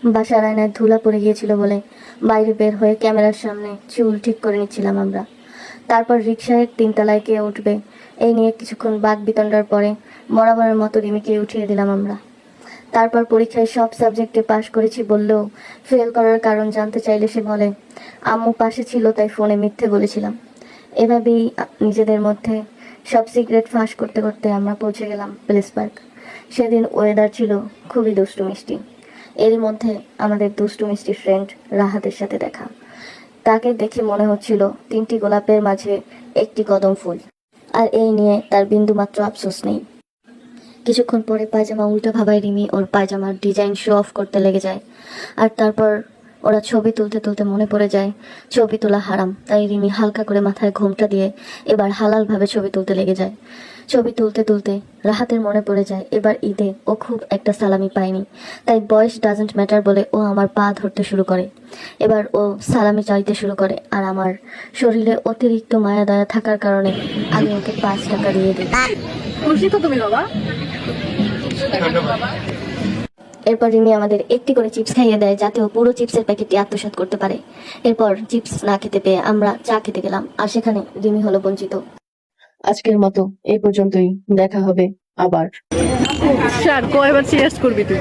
বাসার আয়নায় ধুলা পড়ে গিয়েছিল বলে বাইরে বের হয়ে ক্যামেরার সামনে চুল ঠিক করে নিচ্ছিলাম আমরা। তারপর রিকশায় 3 তলায় কে উঠবে এই নিয়ে কিছুক্ষণ বাদ বিতণ্ডার পরে বরাবরের মতো রিমিকে উঠিয়ে দিলাম আমরা। তারপর পরীক্ষায় সব সাবজেক্টে পাশ করেছি বললেও ফেল করার কারণ জানতে চাইলে সে বলে আম্মু পাশে ছিল তাই ফোনে মিথ্যে বলেছিলাম। এভাবেই নিজেদের মধ্যে সব সিক্রেট ফাঁস করতে করতে আমরা পৌঁছে গেলাম প্লেস পার্ক। সেদিন ওয়েদার ছিল খুবই দুষ্টু মিষ্টি। এরই মধ্যে আমাদের দুষ্টু মিষ্টি ফ্রেন্ড রাহাতের সাথে দেখা। তাকে দেখে মনে হচ্ছিল 3টি গোলাপের মাঝে একটি কদম ফুল, আর এই নিয়ে তার বিন্দুমাত্র আফসোস নেই। কিছুক্ষণ পরে পায়জামা উল্টো ভাবায় রিমি ওর পায়জামার ডিজাইন শো অফ করতে লেগে যায়। আর তারপর ওরা ছবি তুলতে তুলতে মনে পড়ে যায় ছবি তোলা হারাম, তাই রিমি হালকা করে মাথায় ঘোমটা দিয়ে এবার হালালভাবে ছবি তুলতে লেগে যায়। ছবি তুলতে তুলতে রাহাতের মনে পড়ে যায় এবার ঈদে ও খুব একটা সালামি পায়নি, তাই বয়স ডাজেন্ট ম্যাটার বলে ও আমার পা ধরতে শুরু করে। এবার ও সালামি চাইতে শুরু করে, আর আমার শরীরে অতিরিক্ত মায়া দয়া থাকার কারণে আমি ওকে 5 টাকা দিয়ে দিই। খুশি তো তুমি বাবা? এরপর রিমি আমাদের একটি করে চিপস খাইয়ে দেয় যাতে ও পুরো চিপসের প্যাকেটটি আত্মসাৎ করতে পারে। এরপর চিপস না খেতে পেয়ে আমরা চা খেতে গেলাম, আর সেখানে রিমি হলো বঞ্চিত। আজকের মতো এই পর্যন্তই, দেখা হবে আবার। স্যার কয়বার সিরিয়াস করবি তুই?